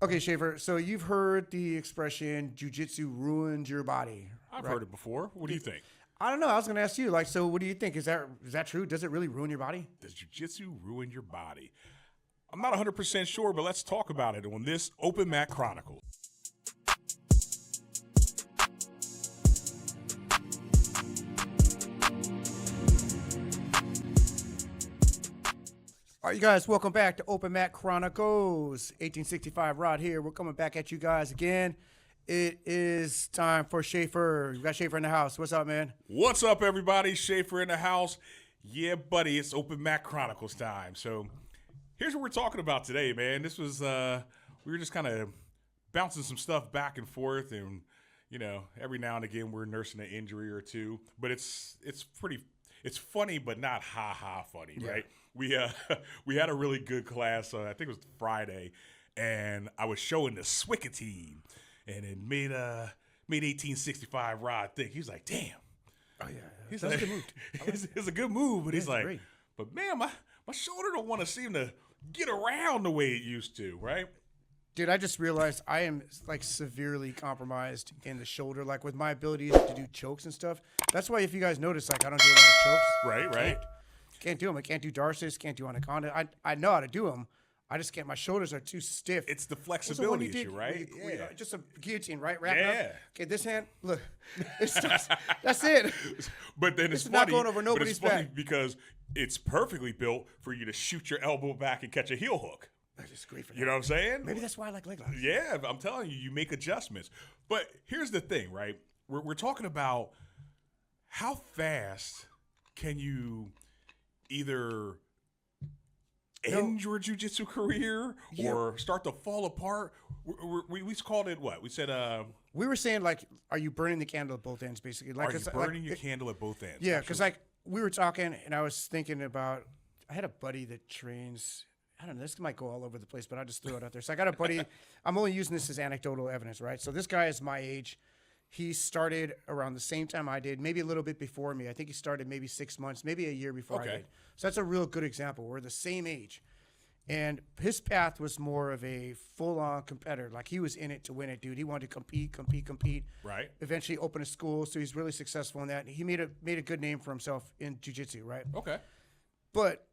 Okay, Schaefer. So you've heard the expression "jujitsu ruined your body." I've right? heard it before. What do you think? I don't know. I was going to ask you. Like, so what do you think? Is that true? Does it really ruin your body? Does jiu-jitsu ruin your body? I'm not 100% sure, but let's talk about it on this Open Mat Chronicles. All right, you guys, welcome back to Open Mat Chronicles. 1865 Rod here. We're coming back at you guys again. It is time for Schaefer. We got Schaefer in the house. What's up, man? What's up, everybody? Schaefer in the house. Yeah, buddy, it's Open Mat Chronicles time. So here's what we're talking about today, man. This was, we were just kind of bouncing some stuff back and forth, and, you know, every now and again we're nursing an injury or two. But it's funny, but not ha-ha funny, right? We had a really good class, I think it was Friday, and I was showing the Swicka team, and it made 1865 Rod think. He was like, damn. Oh, yeah. He's That's like, a good move. it's a good move, but he's like, great. but man, my shoulder don't want to seem to get around the way it used to, right? Dude, I just realized I am like severely compromised in the shoulder, like with my ability to do chokes and stuff. That's why if you guys notice, like I don't do a lot of chokes. Right. Can't do them. I can't do Darcis. Can't do Anaconda. I know how to do them. I just can't. My shoulders are too stiff. It's the What's the one flexibility you did? issue, right? Yeah. Just a guillotine, right? Wrap it Yeah. up. Okay, this hand, look. That's it. But then it's is funny. not going over but nobody's it's funny back. because it's perfectly built for you to shoot your elbow back and catch a heel hook. That's just great for that. You know what I'm saying? Maybe that's why I like leg locks. Yeah, I'm telling you, you make adjustments. But here's the thing, right? We're talking about how fast can you either end your jiu-jitsu career or start to fall apart. We called it what? We said We were saying, like, are you burning the candle at both ends, basically? Like, are you it's burning like, your candle at both ends? Yeah, because, like, we were talking, and I was thinking about, I had a buddy that trains, I don't know, this might go all over the place, but I just threw it out there. So I got a buddy, I'm only using this as anecdotal evidence, right? So this guy is my age. He started around the same time I did, maybe a little bit before me. I think he started maybe 6 months, maybe a year before I did. So that's a real good example. We're the same age. And his path was more of a full-on competitor. Like, he was in it to win it, dude. He wanted to compete. Right. Eventually open a school, so he's really successful in that. He made a good name for himself in jiu-jitsu, right? Okay. But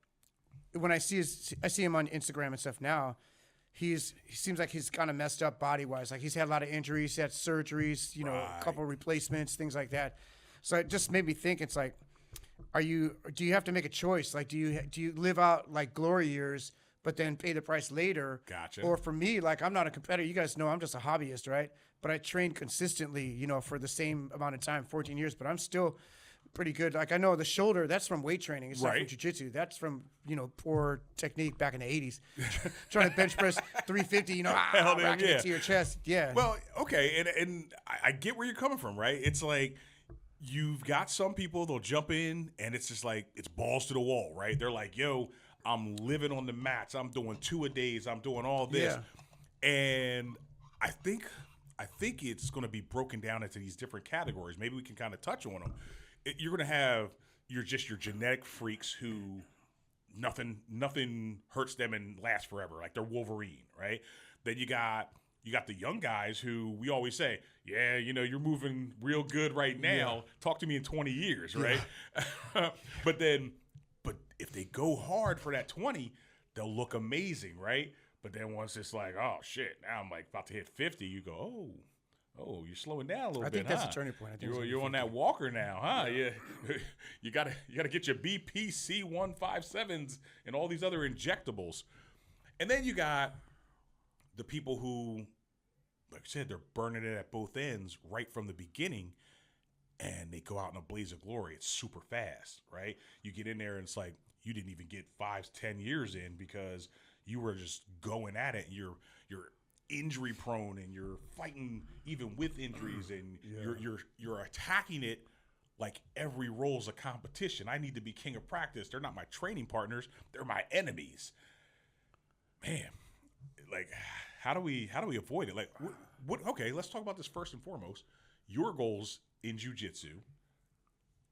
when I see him on Instagram and stuff now, he seems like he's kind of messed up body-wise. Like, he's had a lot of injuries, had surgeries, you know, a couple replacements, things like that. So it just made me think, it's like, do you have to make a choice? Like, do you live out like glory years, but then pay the price later? Gotcha. Or for me, like, I'm not a competitor. You guys know I'm just a hobbyist, right? But I train consistently, you know, for the same amount of time, 14 years, but I'm still pretty good. Like, I know the shoulder, that's from weight training. It's not from jiu-jitsu. That's from, you know, poor technique back in the 80s. Trying to bench press 350, you know, racking it to your chest. Yeah. Well, okay, and I get where you're coming from, right? It's like you've got some people, they'll jump in, and it's just like, it's balls to the wall, right? They're like, yo, I'm living on the mats. I'm doing 2 a days. I'm doing all this. Yeah. And I think it's going to be broken down into these different categories. Maybe we can kind of touch on them. You're going to have your genetic freaks who nothing hurts them and lasts forever. Like, they're Wolverine, right? Then you got the young guys who we always say, yeah, you know, you're moving real good right now. Yeah. Talk to me in 20 years, right? Yeah. But if they go hard for that 20, they'll look amazing, right? But then once it's like, oh shit, now I'm like about to hit 50, you go, oh, you're slowing down a little bit. I think that's a turning point. I think you're on that walker now, huh? Yeah. you gotta get your BPC 157s and all these other injectables. And then you got the people who, like I said, they're burning it at both ends right from the beginning. And they go out in a blaze of glory. It's super fast, right? You get in there and it's like you didn't even get 5-10 years in because you were just going at it. You're injury prone and you're fighting even with injuries and you're attacking it like every role's a competition. I need to be king of practice. They're not my training partners. They're my enemies. Man, like how do we avoid it? Like what okay, let's talk about this first and foremost. Your goals in jiu-jitsu,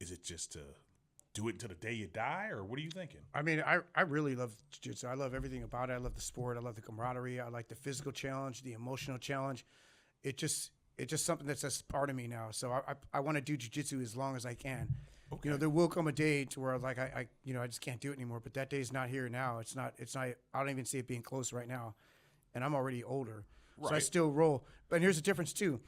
is it just to do it until the day you die, or what are you thinking? I mean, I really love jiu-jitsu. I love everything about it. I love the sport. I love the camaraderie. I like the physical challenge, the emotional challenge. It's just something that's just part of me now. So I want to do jiu-jitsu as long as I can. Okay. There will come a day to where like I just can't do it anymore. But that day's not here now. It's not. I don't even see it being close right now, and I'm already older. Right. So I still roll. But here's the difference too.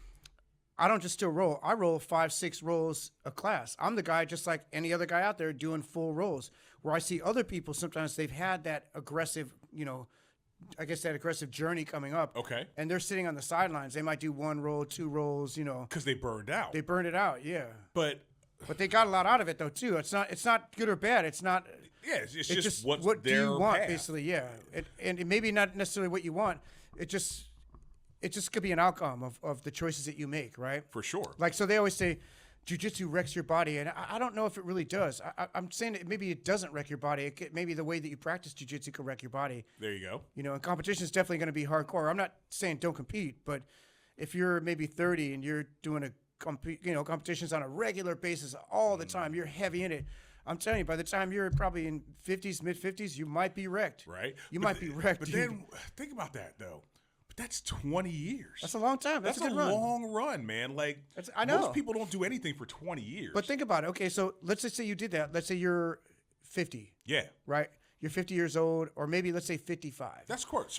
I don't just still roll. I roll 5-6 rolls a class. I'm the guy just like any other guy out there doing full rolls. Where I see other people, sometimes they've had that aggressive, I guess that aggressive journey coming up. Okay. And they're sitting on the sidelines. They might do 1 roll, 2 rolls, Because they burned out. They burned it out, yeah. But they got a lot out of it though too. It's not good or bad. It's not. Yeah, it's just what do you want, basically? Yeah, and it maybe not necessarily what you want. It just could be an outcome of the choices that you make, right? For sure. Like, so they always say, jiu-jitsu wrecks your body, and I don't know if it really does. I'm saying that maybe it doesn't wreck your body. Maybe the way that you practice jiu-jitsu could wreck your body. There you go. And competition is definitely going to be hardcore. I'm not saying don't compete, but if you're maybe 30 and you're doing competitions on a regular basis all the time, you're heavy in it. I'm telling you, by the time you're probably in 50s, mid-50s, you might be wrecked. Right. You might be wrecked. But dude. then think about that though. But that's 20 years. That's a long time. That's a good run. long run, man. Like, I know. Most people don't do anything for 20 years. But think about it. Okay, so let's just say you did that. Let's say you're 50. Yeah. Right? You're 50 years old, or maybe let's say 55. That's correct.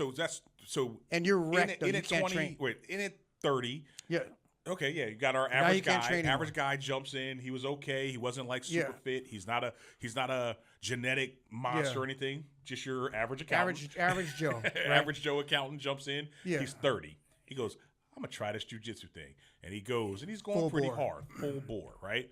And you're wrecked. In it 20. Wait, in it 30. Yeah. Okay, yeah, you got our average guy. Average anymore. Guy jumps in. He was okay. He wasn't like super fit. He's not a genetic monster or anything. Just your average accountant. Average Joe. Right? Average Joe accountant jumps in. Yeah. He's 30. He goes, I'm gonna try this jiu-jitsu thing, and he goes, and he's going Full pretty bore. hard, full bore, right?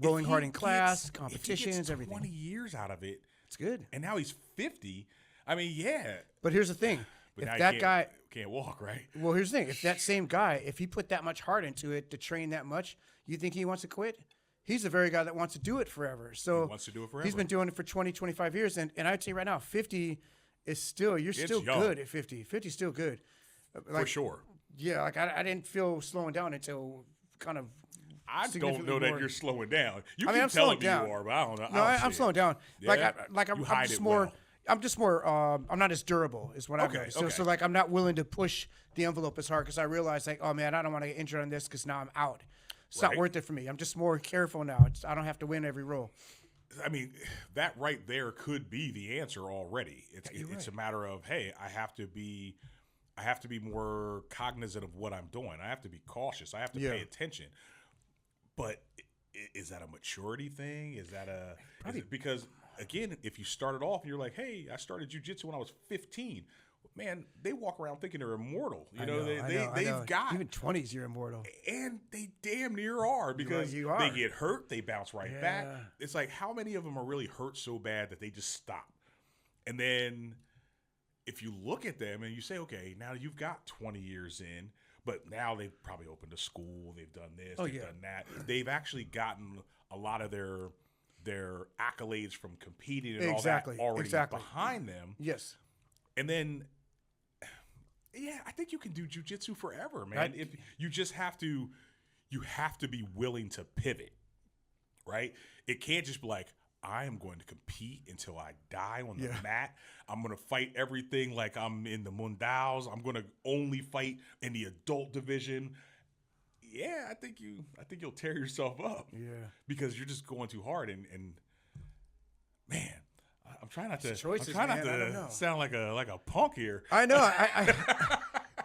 Rolling If hard he in class, gets- competitions, if he gets everything. 20 years out of it, It's good. and now he's 50. I mean, yeah. But here's the thing. But If now that he guy, can't walk, right? well, here's the thing. If that same guy, if he put that much heart into it to train that much, you think he wants to quit? He's the very guy that wants to do it forever. So He wants to do it forever. He's been doing it for 20, 25 years. And I'd say right now, 50 is still, you're still young. good at 50. 50 is still good. For sure. Yeah, like I didn't feel slowing down until kind of. I don't significantly know that more. you're slowing down. You I mean, keep I'm slowing telling me down. you are, but I don't know. No, I'm slowing down. Yeah? I'm You hide just it more. well. I'm just more. I'm not as durable, is what I've Okay, noticed. okay. So like I'm not willing to push the envelope as hard because I realize like, oh man, I don't want to get injured on this because now I'm out. It's not Right. worth it for me. I'm just more careful now. I don't have to win every roll. I mean, that right there could be the answer already. It's a matter of, hey, I have to be more cognizant of what I'm doing. I have to be cautious. I have to pay attention. But is that a maturity thing? Is that because again, if you started off and you're like, hey, I started jiu-jitsu when I was 15. Man, they walk around thinking they're immortal. I know. They've got even 20s, you're immortal. and they damn near are because You are. they get hurt, they bounce right back. Yeah. It's like how many of them are really hurt so bad that they just stop? And then if you look at them and you say, okay, now you've got 20 years in, but now they've probably opened a school, they've done this, they've done that. They've actually gotten a lot of their accolades from competing and all that already behind them. Yes. And then yeah, I think you can do jiu-jitsu forever, man. If you just have to be willing to pivot, right? It can't just be like, I am going to compete until I die on the mat. I'm going to fight everything like I'm in the Mundials. I'm going to only fight in the adult division. Yeah, I think you'll tear yourself up. Yeah. Because you're just going too hard and man, I'm trying not to. Choices, I'm trying man. I don't know. not to sound like a punk here. I know.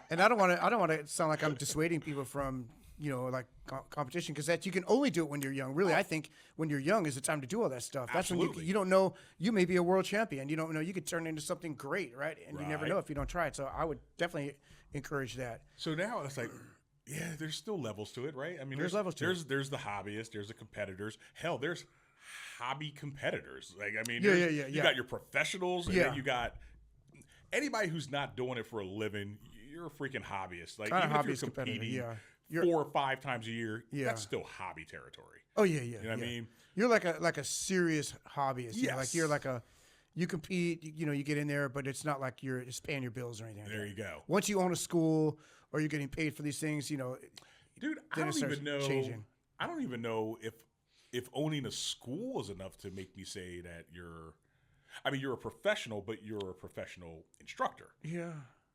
And I don't want to sound like I'm dissuading people from like competition because that you can only do it when you're young. Really, I think when you're young is the time to do all that stuff. That's Absolutely. when you don't know you may be a world champion. You don't know you could turn into something great, right? And you never Right. know if you don't try it. So I would definitely encourage that. So now it's like, yeah, there's still levels to it, right? I mean, There's levels to it. There's the hobbyists, there's the competitors. Hell, there's hobby competitors. Like, I mean, Yeah. You got your professionals, and Yeah. then you got anybody who's not doing it for a living. You're a freaking hobbyist. Like, Kinda even if hobbyist you're competitor, competing yeah. 4 or 5 times a year, Yeah. that's still hobby territory. Oh yeah. You know what I mean? You're like a serious hobbyist. Yes. Like you're like you compete. You get in there, but it's not like you're just paying your bills or anything. like There that. you go. Once you own a school or you're getting paid for these things, Dude, I then it don't starts even know. changing. I don't even know if if owning a school is enough to make me say that you're a professional, but you're a professional instructor. Yeah.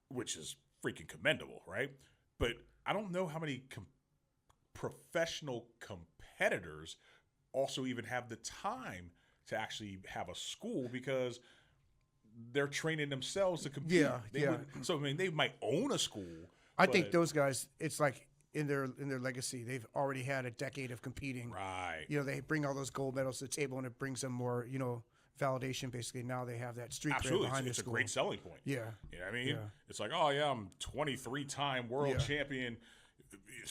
Which is freaking commendable, right? But I don't know how many professional competitors also even have the time to actually have a school because they're training themselves to compete. Yeah. So I mean, they might own a school. I think those guys, it's like in their legacy, they've already had a decade of competing. Right. You know, they bring all those gold medals to the table, and it brings them more, validation. Basically, now they have that street cred Absolutely, behind it's the a school. great selling point. Yeah. You know what I mean? Yeah. It's like, oh yeah, I'm 23-time world champion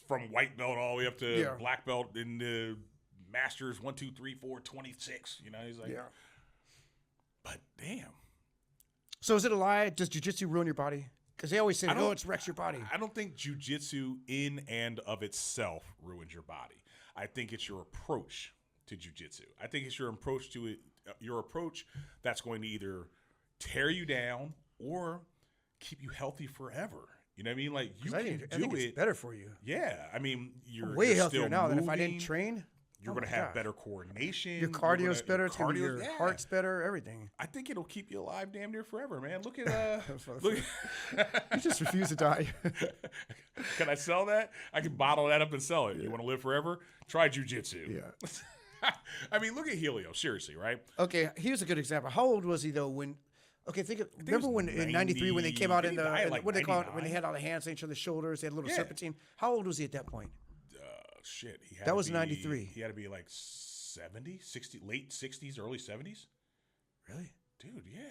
from white belt all the way up to black belt in the Masters 1, 2, 3, 4, 26. You know, he's like, but damn. So is it a lie? Does jiu-jitsu ruin your body? Because they always say, "Oh, it wrecks your body." I don't think jiu-jitsu in and of itself ruins your body. I think it's your approach to jiu-jitsu. I think it's your approach to it. Your approach that's going to either tear you down or keep you healthy forever. You know what I mean? Like you can do it. It's better for you. Yeah, I mean, you're way you're healthier still now than if I moving. didn't train. You're going to have better coordination. Your cardio's better. It's gonna be your heart's better. Everything. I think it'll keep you alive damn near forever, man. Look at look. You just refuse to die. Can I sell that? I can bottle that up and sell it. You want to live forever? Try jujitsu. Yeah. I mean, look at Helio. Seriously, right? Okay, here's a good example. How old was he though when? Okay, remember when in '93 when they came out in the what they call it when they had all the hands on each other's shoulders, they had a little serpentine. How old was he at that point? Shit, that was '93. He had to be like 70, 60, late 60s, early 70s. Really, dude? Yeah.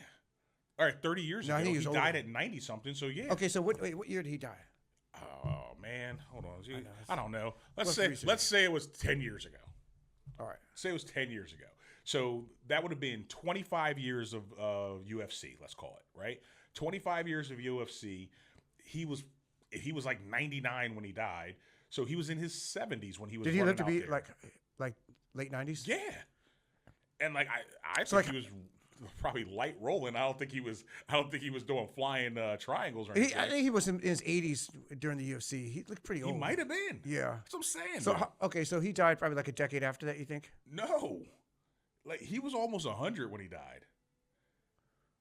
All right, 30 years ago. He died at 90 something. So yeah. Okay, so what year did he die? Oh man, hold on. I don't know. Let's say it was 10 years ago. All right. Say it was 10 years ago. So that would have been 25 years of UFC, let's call it, right? 25 years of UFC. He was like 99 when he died. So he was in his 70s when he was. Did he live to be there. like late 90s? Yeah. And like I think he was probably light rolling. I don't think he was doing flying triangles or anything. I think he was in his 80s during the UFC. He looked pretty old. He might have been. Yeah. That's what I'm saying. So so he died probably like a decade after that, you think? No. Like he was almost 100 when he died.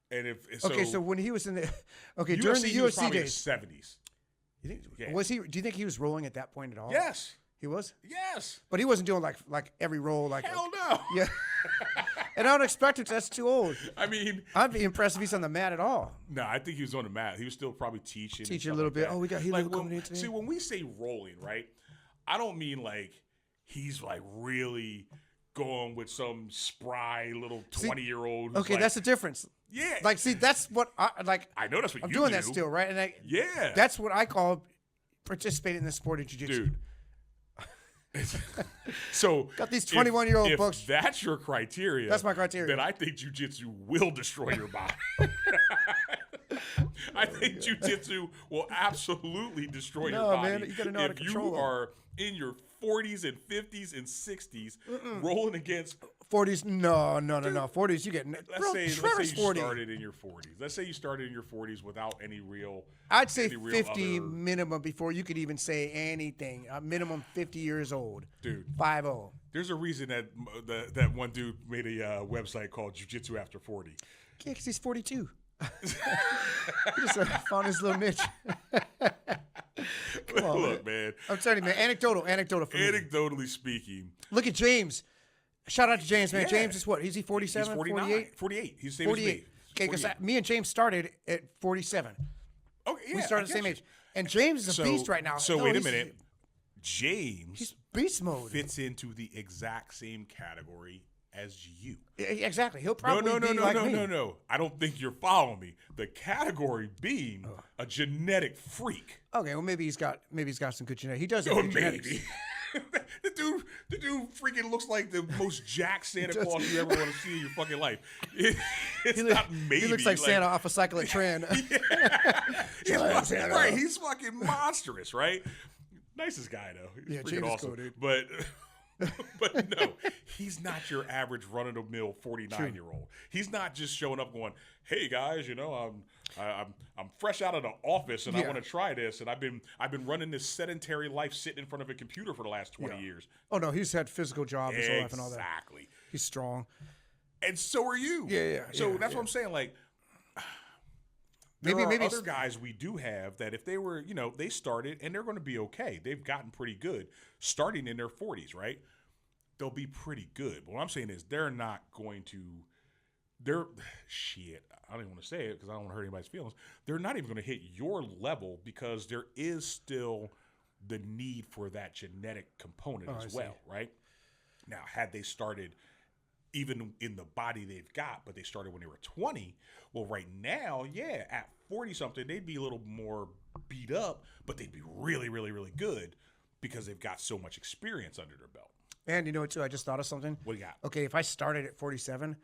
And so when he was in the UFC, during the UFC probably days, 70s. You think was he? Do you think he was rolling at that point at all? Yes. He was? Yes. But he wasn't doing like every roll like hell no. Yeah. And I don't expect it. That's too old. I mean, I'd be impressed if he's on the mat at all. No, I think he was on the mat. He was still probably teaching a little bit. That. Oh, we got Helio coming in today. See, when we say rolling, right? I don't mean like he's like really going with some spry little 20-year-old. Okay, that's the difference. Yeah. Like, see, that's what I know that's what I'm doing that still, right? And that's what I call participating in the sport of jiu-jitsu. Dude. So got these 21-year-old books. If that's your criteria. That's my criteria. Then I think jiu-jitsu will destroy your body. I think jiu-jitsu will absolutely destroy your body. Man, you gotta know how to control you are in your 40s and 50s and 60s rolling against 40s. No. 40s, you get. Let's say you started in your 40s. Let's say you started in your 40s without any real. I'd say 50 minimum before you could even say anything. Minimum 50 years old. Dude. 50. There's a reason that one dude made a website called Jiu-Jitsu After 40. Yeah, because he's 42. He just found his little niche. Come on, look, man. I'm telling you, man. Anecdotal for me. Anecdotally speaking. Look at James. Shout out to James, man. Yeah. James is what? Is he 47? He's 49. 48? 48. He's the same 48. As me. Okay, because me and James started at 47. Okay, yeah. We started at the same age. And James is a beast right now. So wait a minute. James he's beast mode. Fits into the exact same category as you. Exactly. He'll probably be like me. No. I don't think you're following me. The category being a genetic freak. Okay, well maybe he's got some good genetics. He does have good genetics. The dude freaking looks like the most jacked Santa Claus you ever want to see in your fucking life. Not maybe. He looks like Santa off a cycle at Tran. Right, he's fucking monstrous, right? Nicest guy though. He's freaking James awesome. is cool, dude. But But no, he's not your average run-of-the-mill 49-year-old. He's not just showing up going, "Hey guys, I'm fresh out of the office and I want to try this, and I've been running this sedentary life sitting in front of a computer for the last 20 years." Oh no, he's had physical job his whole life and all that. Exactly. He's strong. And so are you. So that's what I'm saying. Like, maybe other guys we do have that if they were, they started and they're going to be okay. They've gotten pretty good starting in their 40s, right? They'll be pretty good. But what I'm saying is they're not going to. Shit. I don't even want to say it because I don't want to hurt anybody's feelings. They're not even going to hit your level because there is still the need for that genetic component as well, right? Now, had they started even in the body they've got, but they started when they were 20, well, right now, at 40-something, they'd be a little more beat up, but they'd be really, really, really good because they've got so much experience under their belt. And you know what, too? I just thought of something. What do you got? Okay, if I started at 47,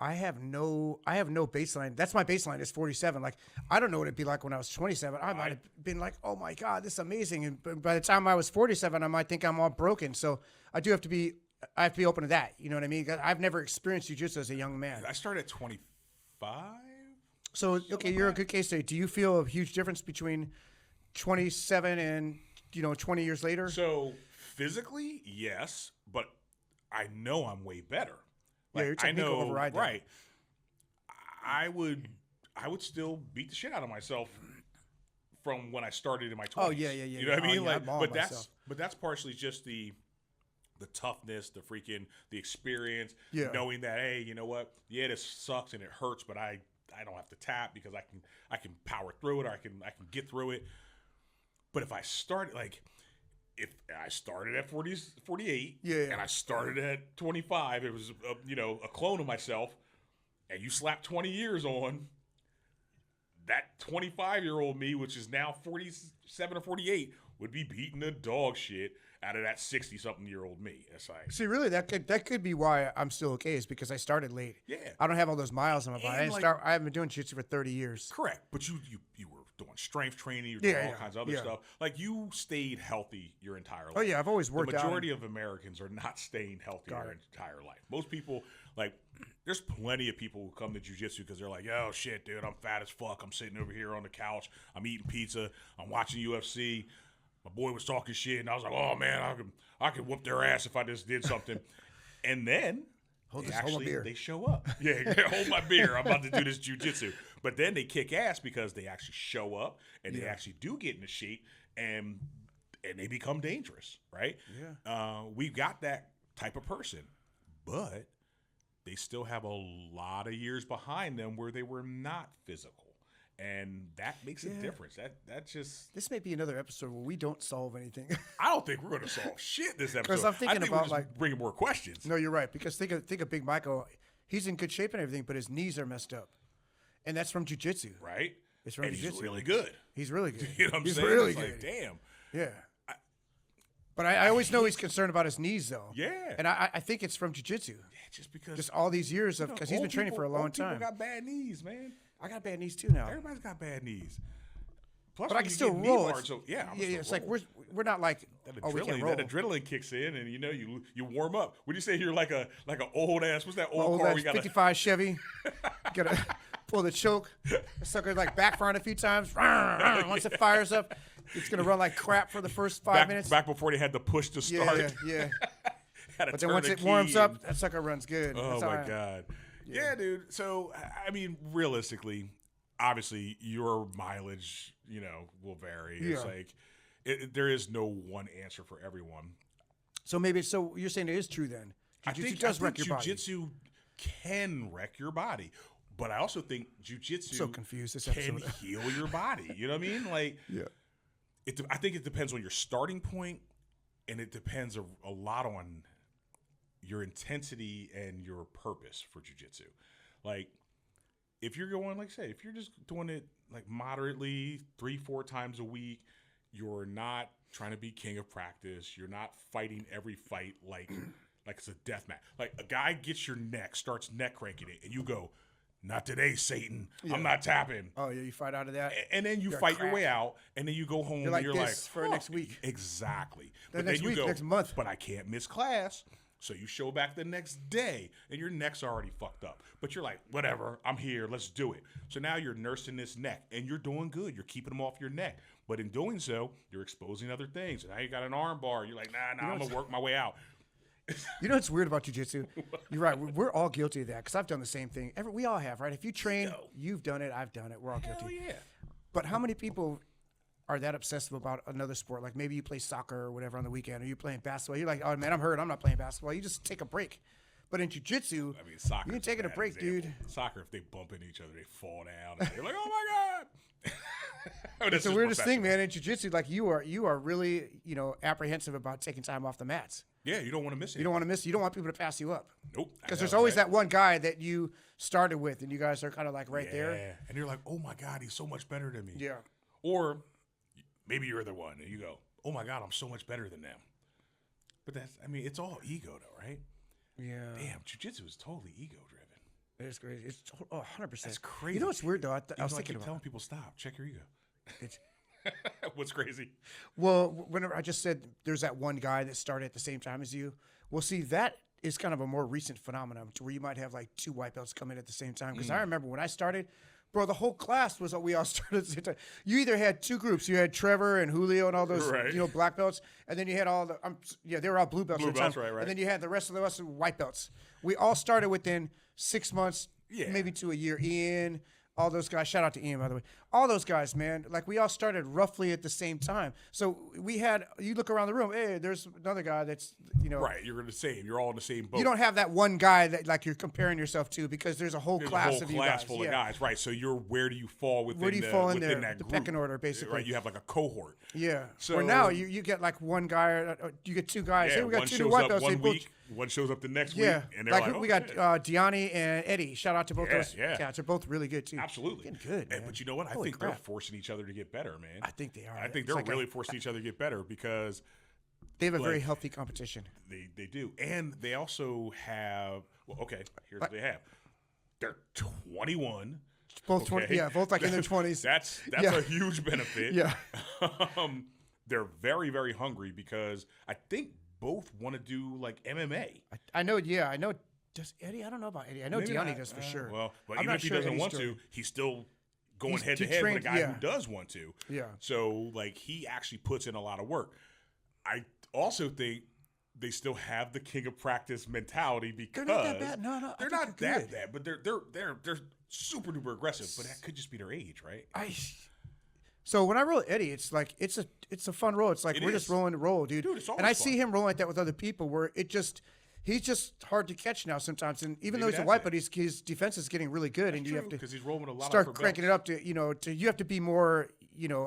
I have no baseline. That's my baseline is 47. Like, I don't know what it'd be like when I was 27. I might have been like, oh my God, this is amazing. And by the time I was 47, I might think I'm all broken. So I have to be open to that. You know what I mean? I've never experienced jiu-jitsu as a young man. I started at 25. So, okay, you're a good case study. Do you feel a huge difference between 27 and, 20 years later? So physically, yes, but I know I'm way better. Like, your technique will override that. Right. I would still beat the shit out of myself from when I started in my 20s. Oh yeah. You know what I mean? Yeah, but that's partially just the toughness, the experience, knowing that, hey, you know what? Yeah, this sucks and it hurts, but I don't have to tap because I can power through it, or I can get through it. But if I started at 48, and I started at 25, it was a clone of myself, and you slap 20 years on that 25-year-old me, which is now 47 or 48, would be beating the dog shit out of that 60-something-year-old me. That's like, see, really, that could be why I'm still okay, is because I started late. Yeah, I don't have all those miles on my body. I haven't been doing jiu-jitsu for 30 years. Correct, but you were doing strength training, you were doing all kinds of other stuff. Like, you stayed healthy your entire life. Oh yeah, I've always worked out. The majority of Americans are not staying healthy their entire life. Most people, like, there's plenty of people who come to jiu-jitsu because they're like, "Oh shit, dude, I'm fat as fuck. I'm sitting over here on the couch. I'm eating pizza. I'm watching UFC. My boy was talking shit, and I was like, oh man, I could whoop their ass if I just did something." And then hold my beer. They show up. Yeah, hold my beer. I'm about to do this jiu-jitsu. But then they kick ass because they actually show up and they actually do get into shape and they become dangerous, right? Yeah. We've got that type of person, but they still have a lot of years behind them where they were not physical. And that makes a difference. That just... This may be another episode where we don't solve anything. I don't think we're going to solve shit this episode. Because I'm thinking about, we're just bringing more questions. No, you're right. Because think of Big Michael. He's in good shape and everything, but his knees are messed up. And that's from jiu-jitsu. Right? It's from jiu-jitsu. He's really good. He's really good. You know what I'm he's saying? Really it's good. Like, damn. Yeah. But I always know he's concerned about his knees, though. Yeah. And I think it's from jiu-jitsu. Yeah, just because... Just all these years of... Because he's been training for a long time. People got bad knees, man. I got bad knees, too, now. Everybody's got bad knees. Plus, but I can still roll. It's like we're not like we can't roll. That adrenaline kicks in, and you warm up. Would you say you're like a old ass? What's that old car? We got 55 Chevy. Gotta pull the choke. The sucker like backfiring a few times. Once it fires up, it's gonna run like crap for the first 5 minutes. Back before they had to push to start. Yeah. But then once it warms up, that sucker runs good. Oh my God. Yeah, dude. So I mean, realistically, obviously, your mileage, will vary. Yeah. It's like there is no one answer for everyone. So you're saying it is true then? Jiu-jitsu does wreck your body. Jiu-jitsu can wreck your body, but I also think jiu-jitsu can heal your body. You know what I mean? Like, I think it depends on your starting point, and it depends a lot on your intensity and your purpose for jiu-jitsu. Like, if you're going, like, say, if you're just doing it like moderately 3-4 times a week, you're not trying to be king of practice. You're not fighting every fight like it's a death match. Like, a guy gets your neck, starts neck cranking it, and you go, not today, Satan. I'm not tapping. Oh yeah, you fight out of that. And then you You're fight your cracked. way out, and then you go home You're like and you're this like, for next week. Exactly. Then But next then you week, go, next month. but I can't miss class. So you show back the next day, and your neck's already fucked up. But you're like, whatever, I'm here, let's do it. So now you're nursing this neck, and you're doing good. You're keeping them off your neck. But in doing so, you're exposing other things. And now you got an arm bar. You're like, nah, I'm going to work my way out. You know what's weird about jiu-jitsu? You're right. We're all guilty of that because I've done the same thing. We all have, right? If you train, you've done it. I've done it. We're all Hell guilty. yeah. But how many people are that obsessive about another sport? Like maybe you play soccer or whatever on the weekend, or you're playing basketball. You're like, oh man, I'm hurt. I'm not playing basketball. You just take a break. But in jiu-jitsu, I mean, soccer. you ain't taking a break, dude. Soccer, if they bump into each other, they fall down. And they're like, oh my God. It's the weirdest thing, man. In jiu-jitsu, like you are really, apprehensive about taking time off the mats. Yeah, you don't want to miss it. You don't want to miss. You don't want people to pass you up. Nope. Because there's always that one guy that you started with, and you guys are kind of like right there. Yeah, and you're like, oh my God, he's so much better than me. Yeah. Or maybe you're the one, and you go, oh my God, I'm so much better than them. But it's all ego, though, right? Yeah. Damn, jiu-jitsu is totally ego-driven. It's crazy. It's 100%. That's crazy. You know what's weird though? I was I thinking keep about. telling people, stop, check your ego. It's, What's crazy? well, whenever I just said there's that one guy that started at the same time as you. Well, see, that is kind of a more recent phenomenon to where you might have like two white belts come in at the same time. Because I remember when I started, bro, the whole class was we all started at the same time. You either had two groups. You had Trevor and Julio and all those, Right. black belts, and then you had all the they were all blue belts. Blue at the belts, time. right. And then you had the rest of us white belts. We all started within 6 months, Yeah. maybe to a year. Ian, all those guys. Shout out to Ian, by the way. All those guys, man. Like we all started roughly at the same time. So we had. You look around the room. Hey, there's another guy that's Right, you're the same. You're all in the same boat. You don't have that one guy that like you're comparing yourself to because there's a whole There's class a whole of you class guys. full Yeah. of guys, right? So where do you fall within? Where do you fall in there? That The group? pecking order, basically. Right, you have like a cohort. Yeah. So- Where now you get like one guy, you get two guys. Yeah, Hey, we got one two shows new white up belts. They one both- week, one shows up the next Yeah. week, and they're like, we oh, got shit. Gianni and Eddie. Shout out to both those Yeah. cats. They're both really good too. Absolutely. Getting good, man. But you know what? I Holy think they're crap. forcing each other to get better, man. I think they are. I think It's they're like really forcing each other to get better because they have a very like- healthy competition. they do. And they also have, well, okay, here's what they have. They're 21. Both 20, okay? yeah, both like in their 20s. That's Yeah. a huge benefit. Yeah. They're very, very hungry because I think both want to do like MMA. I know. Yeah, I know. Does Eddie? I don't know about Eddie. I know Maybe Gianni not. does for sure. Well, but I'm even not if he sure doesn't Eddie's want doing- to, he's still going He's- head to he head with a trained- guy yeah. who does want to. Yeah. So like he actually puts in a lot of work. I also think they still have the king of practice mentality because They're not that bad. No, I they're think not they're that good. bad, but they're super duper aggressive. But that could just be their age, right? So when I roll Eddie, it's like it's a fun roll. It's like It we're is. just rolling the roll, dude. Dude, it's and I always see fun. him rolling like that with other people where he's just hard to catch now sometimes. And even though Maybe he's a that's white, it. but his defense is getting really good, and you have to because he's rolling with a lot start of cranking it up to you have to be more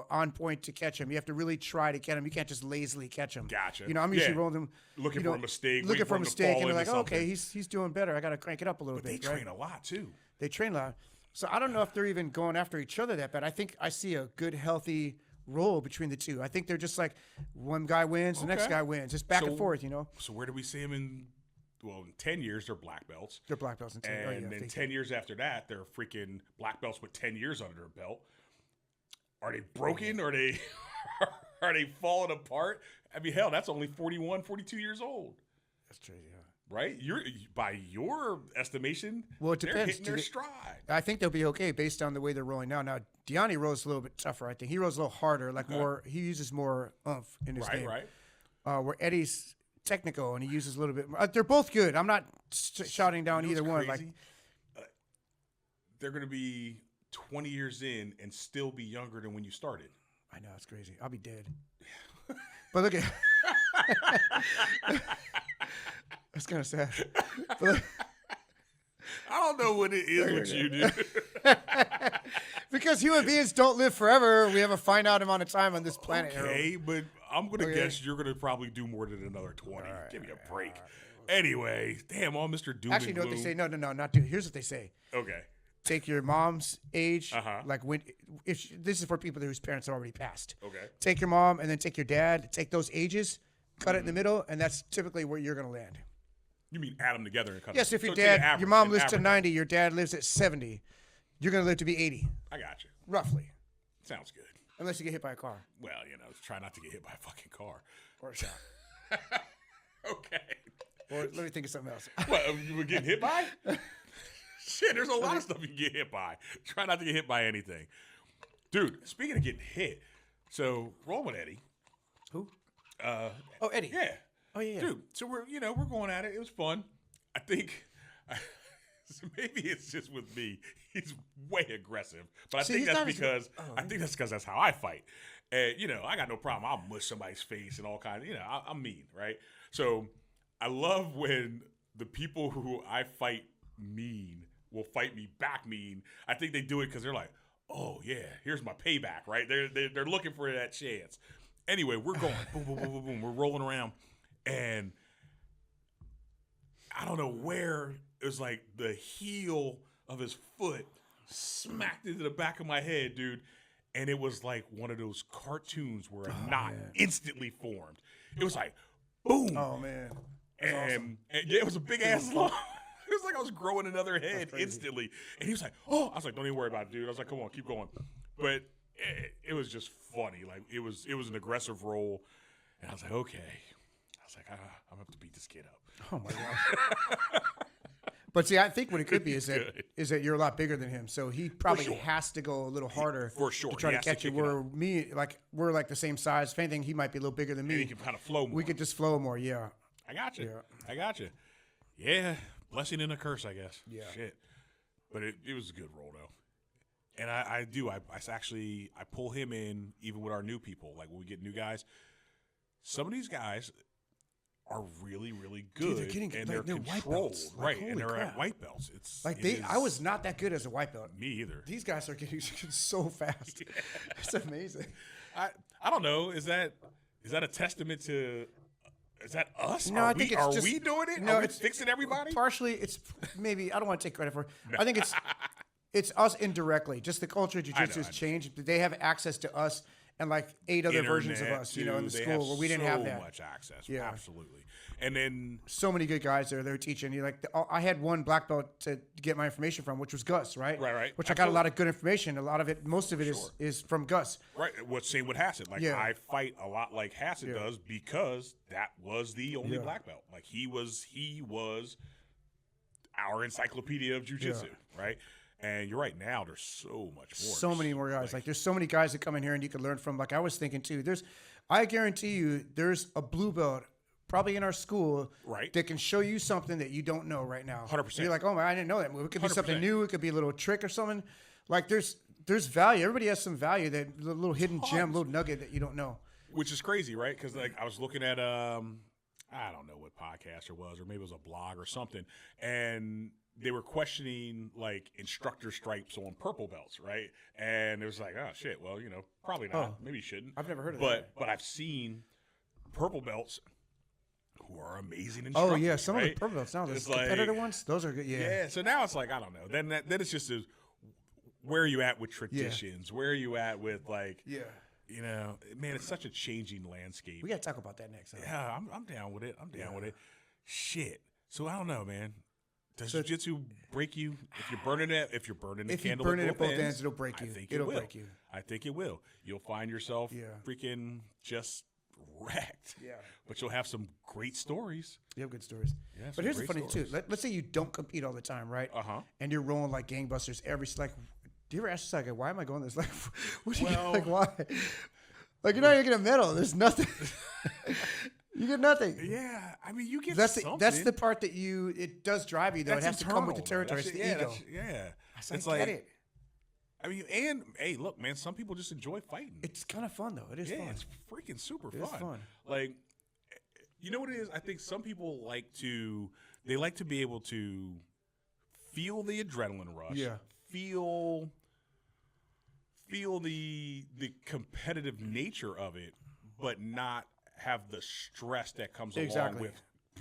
on point to catch him. You have to really try to get him. You can't just lazily catch him. Gotcha. I'm usually Yeah. rolling him Looking for a mistake, looking waiting for for a him to mistake, fall and they're into like, okay, something. he's doing better. I got to crank it up a little But they bit. Right? train a lot too. They train a lot. So I don't know if they're even going after each other that bad. I think I see a good, healthy roll between the two. I think they're just like one guy wins, the next Okay. guy wins. Just back and So- forth, So where do we see him in 10 years, they're black belts. They're black belts in 10. And Oh, yeah, then they- 10 years after that, they're freaking black belts with 10 years under their belt. Are they broken? Are they are they falling apart? I mean, hell, that's only 41, 42 years old, That's true, yeah. right? You're by your estimation, Well, it they're depends. hitting their stride. I think they'll be okay based on the way they're rolling now. Now, Gianni rolls a little bit tougher, I think. He rolls a little harder, like more, he uses more oomph in his game. Right. Where Eddie's technical and he uses a little bit more. They're both good. I'm not shouting down You know either what's one. Like, crazy? They're going to be 20 years in and still be younger than when you started. I know, it's crazy. I'll be dead. But look at that's kind of sad. But look, I don't know what it is with you, dude. because human beings don't live forever, we have a finite amount of time on this planet. Harold. Okay, but I'm going to Okay. guess you're going to probably do more than another 20. Give me a break. Anyway, damn, all Mr. Doom Actually, and you know what they Gloom. say? No, not do. Here's what they say. Okay. Take your mom's age, Uh-huh. like when this is for people whose parents have already passed. Okay. Take your mom and then take your dad. Take those ages, cut it in the middle, and that's typically where you're going to land. You mean add them together and cut Yes, them. if your So take an dad, average, your mom an lives to average. 90, your dad lives at 70, you're going to live to be 80, I got you. roughly. Sounds good. Unless you get hit by a car Well, try not to get hit by a fucking car. or a shot. Okay. Or let me think of something else. What, you were getting hit by? Shit, there's a lot of stuff you can get hit by. Try not to get hit by anything. Dude, speaking of getting hit, so roll with Eddie. Who? Oh, Eddie. Yeah. Oh, yeah. Dude, so we're going at it. It was fun. I think so maybe it's just with me. He's way aggressive. But I See, think he's that's not as- because oh, I think that's because that's how I fight. And I got no problem. I'll mush somebody's face and all kinds of, I'm mean, right? So I love when the people who I fight mean will fight me back mean. I think they do it because they're like, oh yeah, here's my payback, right? They're looking for that chance. Anyway, we're going boom, boom, boom, boom, boom. We're rolling around, and I don't know where it was like the heel of his foot smacked into the back of my head, dude. And it was like one of those cartoons where a knot instantly formed. It was like, boom. Oh, man. And yeah, it was a big ass lump. It was like I was growing another head instantly. And he was like, oh. I was like, don't even worry about it, dude. I was like, come on, keep going. But it was just funny. Like, it was an aggressive roll. And I was like, okay. I was like, I'm going to have to beat this kid up. Oh, my gosh. But see, I think what it could be is that you're a lot bigger than him, so he probably sure. has to go a little harder For sure. to try He to has to catch you. kick it Where we're like the same size. If anything, he might be a little bigger than And he me. can kind of flow more. We could just flow more. Yeah. I got you. Yeah. I got you. Yeah. Blessing and a curse, I guess. Yeah. Shit. But it was a good roll, though. And I pull him in even with our new people. Like when we get new guys, some of these guys are really, really good. Dude, they're getting- and like, they're they're white controlled. belts. Like, Right. holy And they're crap. at white belts. It's Like it I is- was not that good as a white belt. me either. These guys are getting so fast. It's amazing. I don't know. Is that a testament to? Is that us? No, I think it's just we doing it? No, Are we it's fixing everybody? Partially, it's maybe I don't want to take credit for it. I think it's us indirectly. Just the culture of jiu-jitsu has changed. But they have access to us and like 8 other versions of Internet, us, in the dude, they school where we didn't have that. So much access. Yeah. Absolutely. And then So many good guys there. They're teaching you. Like I had one black belt to get my information from, which was Gus, right? Right. Which I got a lot of good information. A lot of it, most of it is from Gus. right, what's same with Hassett? Like Yeah. I fight a lot like Hassett does because that was the only Yeah. black belt. Like he was our encyclopedia of jiu-jitsu, right? And you're right. Now there's so much more. So many more guys. Like there's so many guys that come in here and you can learn from. Like I was thinking too. I guarantee you, there's a blue belt probably in our school Right. that can show you something that you don't know right now. 100%. You're like, oh my, I didn't know that move. It could be something 100%. new. It could be a little trick or something. Like there's value. Everybody has some value. That little hidden gem, little nugget that you don't know. Which is crazy, right? Because like I was looking at I don't know what podcast it was, or maybe it was a blog or something, and they were questioning like instructor stripes on purple belts, right? And it was like, oh shit, well, probably not. Oh. Maybe you shouldn't. I've never heard of but, that. But I've seen purple belts who are amazing instructors. Oh yeah, some of right? the purple belts now, It's the competitor like- ones, those are good. Yeah. Yeah. So now it's like I don't know. Then it's just where are you at with traditions? Where are you at with like Yeah. man, it's such a changing landscape. We gotta talk about that next. Huh? Yeah, I'm down with it. I'm down with it. Shit. So I don't know, man. Does jiu-jitsu break you if you're burning it? If you're burning the If you candle burn at it at both both ends, it'll break I you. think It'll it will. break you. I think it will. You'll find yourself Yeah. freaking just wrecked. Yeah. But you'll have some great stories. You have good stories. Yeah, some but here's the great funny thing, too. stories. Let's say you don't compete all the time, right? Uh-huh. And you're rolling like gangbusters like, do you ever ask yourself, like, why am I going this? Like, what do you Well- like, why? Like, you're not even going to medal. There's nothing. You get nothing. Yeah, I mean, you get That's something. the part that it does drive you, though. That's it has to come with the internal, though. territory. That's It's the ego. Yeah. I It's get like, it. I mean, and hey, look, man, some people just enjoy fighting. It's kind of fun, though. It is Yeah, fun. it's freaking super It is fun. fun. Like, you know what it is? I think some people like to be able to feel the adrenaline rush. Yeah. Feel the competitive nature of it, but not have the stress that comes along Exactly. with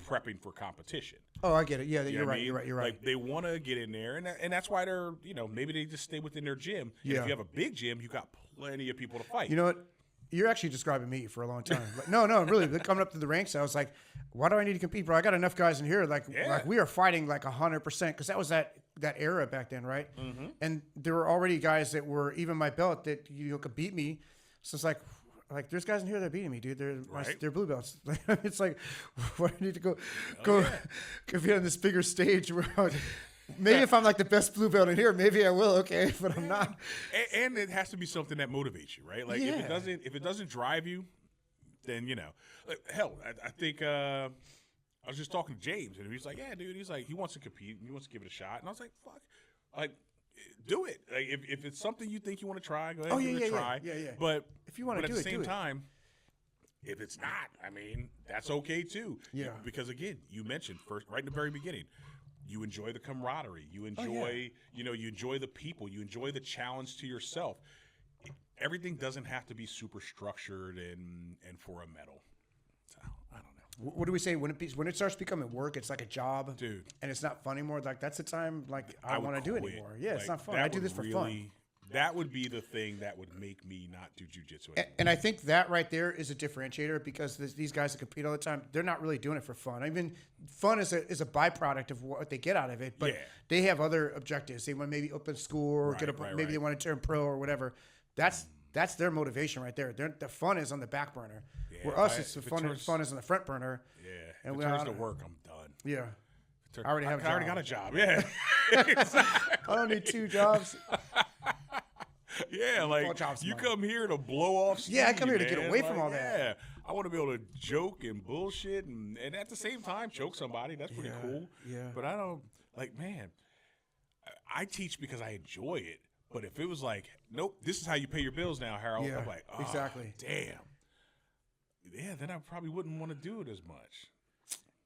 prepping for competition. Oh, I get it. Yeah, You know you're what I right. mean? You're right. You're right. Like they want to get in there, and that's why they're maybe they just stay within their gym. And Yeah. if you have a big gym, you got plenty of people to fight. You know what? You're actually describing me for a long time. Like, no, really. Coming up to the ranks, I was like, why do I need to compete, bro? I got enough guys in here. Like we are fighting like 100% because that was that era back then, right? Mm-hmm. And there were already guys that were even my belt that could beat me. So it's like there's guys in here that are beating me, dude. They're blue belts. It's like, what I need to go compete on this bigger stage where maybe if I'm like the best blue belt in here, maybe I will. Okay, but I'm not. And it has to be something that motivates you, right? Like if it doesn't drive you, then hell, I think I was just talking to James, and he's like, yeah, dude. He's like, he wants to compete, he wants to give it a shot, and I was like, fuck, like, do it. Like if it's something you think you want to try, go ahead and give it a try. Yeah. But if you want to do it, at the same time, if it's not, I mean, that's okay too. Yeah. Because again, you mentioned right in the very beginning. You enjoy the camaraderie. You enjoy, you enjoy the people. You enjoy the challenge to yourself. Everything doesn't have to be super structured and for a medal. So, I don't know. What do we say when it starts becoming work? It's like a job, dude, and it's not fun anymore. Like that's the time. Like I don't want to do it anymore. Yeah, it's not fun. I do this for fun. That would be the thing that would make me not do jiu-jitsu anymore. And I think that right there is a differentiator because these guys that compete all the time, they're not really doing it for fun. I mean, fun is a byproduct of what they get out of it, but they have other objectives. They want to maybe open school or maybe they want to turn pro or whatever. That's their motivation right there. The fun is on the back burner. Yeah, where us, fun is on the front burner. Yeah, and if it turns to work, I'm done. Yeah. I already got a job. Yeah. I don't need 2 jobs. Yeah, like you come here to blow off steam. Yeah, I come here to get away from all that. Yeah, I want to be able to joke and bullshit and at the same time choke somebody. That's pretty cool. Yeah. But I don't, man, I teach because I enjoy it. But if it was like, nope, this is how you pay your bills now, Harold. I'm like, oh, exactly. Damn. Yeah, then I probably wouldn't want to do it as much.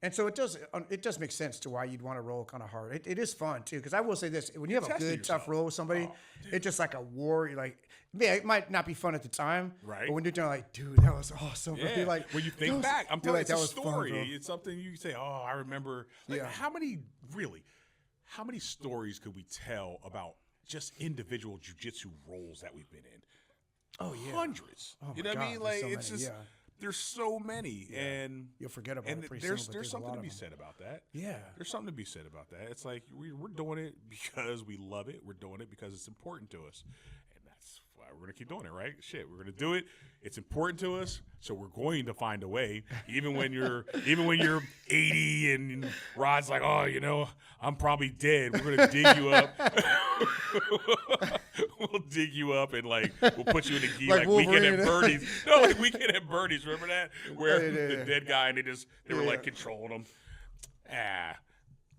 And so it does make sense to why you'd want to roll kind of hard. It is fun too, because I will say this: when you have a good, tough roll with somebody, it's just like a war. You're like, yeah, it might not be fun at the time, right? But when you're doing like, dude, that was awesome. Yeah. You're like, when you think back, I'm telling you, it's a story. Fun, it's something you say, oh, I remember. Like, how many stories could we tell about just individual jiu-jitsu rolls that we've been in? Oh yeah, hundreds. Oh, you know what I mean? Like so it's just. There's so many, and you'll forget about it pretty soon. But there's something to be said about that. Yeah, there's something to be said about that. It's like we're doing it because we love it. We're doing it because it's important to us, and that's why we're gonna keep doing it, right? Shit, we're gonna do it. It's important to us, so we're going to find a way. Even when you're 80 and Rod's like, oh, I'm probably dead. We're gonna dig you up. We'll dig you up and we'll put you in a gi like Weekend at Bernie's. No, like Weekend at Bernie's. Remember that? Where the dead guy and they were controlling him.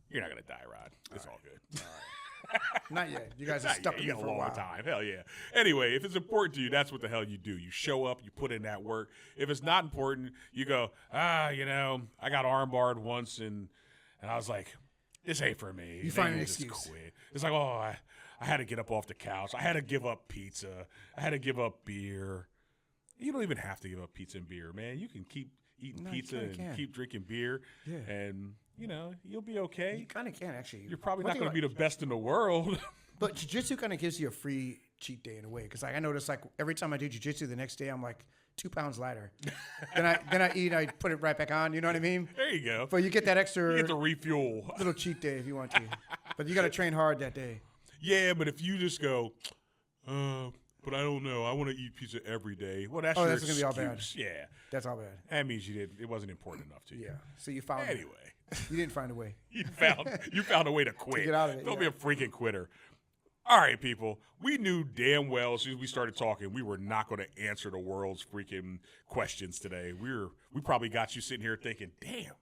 You're not gonna die, Rod. It's all good. All right. Not yet. You guys are stuck in for a long time. Hell yeah. Anyway, if it's important to you, that's what the hell you do. You show up, you put in that work. If it's not important, you go, I got armbarred once and I was like, this ain't for me. You find an excuse. Quit. It's like, I had to get up off the couch. I had to give up pizza. I had to give up beer. You don't even have to give up pizza and beer, man. You can keep eating pizza and keep drinking beer. Yeah. And you'll be okay. You kind of can, actually. You're probably not going to be the best in the world. But jiu-jitsu kind of gives you a free cheat day in a way. Because I notice, every time I do jiu-jitsu, the next day I'm 2 pounds lighter. then I eat, I put it right back on. You know what I mean? There you go. But you get that extra. You get to refuel. Little cheat day if you want to. But you got to train hard that day. Yeah, but if you just go, but I don't know. I want to eat pizza every day. Well, that's your excuse. Gonna be all bad. Yeah, that's all bad. That means it wasn't important enough to you. Yeah. So you found anyway. You didn't find a way. You found a way to quit. To get out of it. Don't be a freaking quitter. All right, people. We knew damn well as soon as we started talking, we were not going to answer the world's freaking questions today. We probably got you sitting here thinking, damn,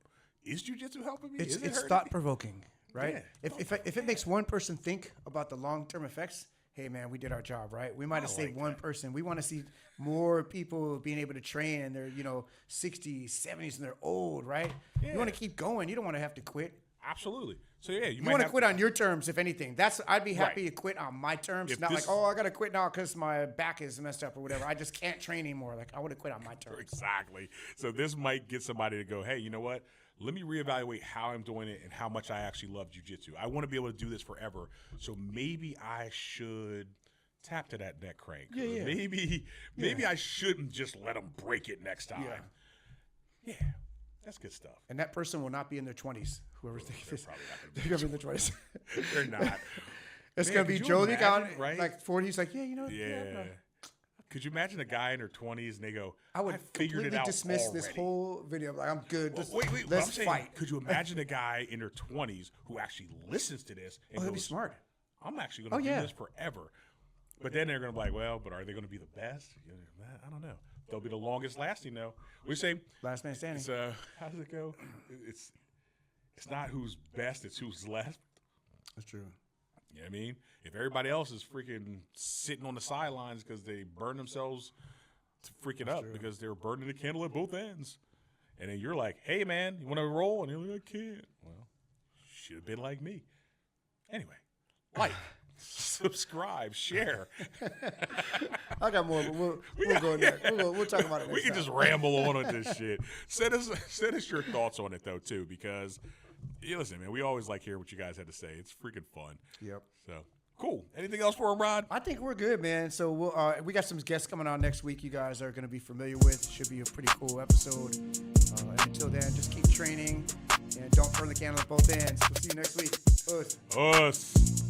is jiu-jitsu helping me? It's thought provoking, right? Yeah. If it makes one person think about the long-term effects, hey, man, we did our job, right? We might have saved one person. We want to see more people being able to train in their, 60s, 70s, and they're old, right? Yeah. You want to keep going. You don't want to have to quit. Absolutely. So, yeah, you want to quit on your terms, if anything. I'd be happy to quit on my terms. Not I got to quit now because my back is messed up or whatever. I just can't train anymore. I want to quit on my terms. Exactly. So this might get somebody to go, hey, you know what? Let me reevaluate how I'm doing it and how much I actually love jiu-jitsu. I want to be able to do this forever. So maybe I should tap to that neck crank. Yeah, yeah. Maybe I shouldn't just let them break it next time. Yeah, that's good stuff. And that person will not be in their 20s. Whoever's thinking this, Probably not they're gonna be in their 20s. They're not. It's Man, gonna be could you Jolie gone, imagine, right? like 40. He's like, yeah, you know, Yeah. Could you imagine a guy in their 20s and they go, I would figured it completely out dismiss this already." whole video. Like, I'm good. Just, Wait, but let's I'm saying, fight. could you imagine a guy in their 20s who actually listens to this and Oh, he'll be goes, smart. I'm actually going to Oh, do yeah. this forever. But then they're going to be like, well, but are they going to be the best? I don't know. They'll be the longest lasting, though. We say, Last man standing. how does it go? It's not who's best, it's who's left. That's true. You know what I mean? If everybody else is freaking sitting on the sidelines because they burn themselves freaking up because they're burning the candle at both ends. And then you're like, hey, man, you want to roll? And you're like, I can't. Well, should have been like me. Anyway, like, subscribe, share. I got more, but we'll go in there. We'll talk about it next We can time. just ramble on with this shit. Send us your thoughts on it, though, too, because, listen, man, we always like hearing what you guys had to say. It's freaking fun. Yep. So, cool. Anything else for him, Rod? I think we're good, man. So we got some guests coming on next week you guys are going to be familiar with. Should be a pretty cool episode. And until then, just keep training and don't burn the candle at both ends. We'll see you next week. Us. Us.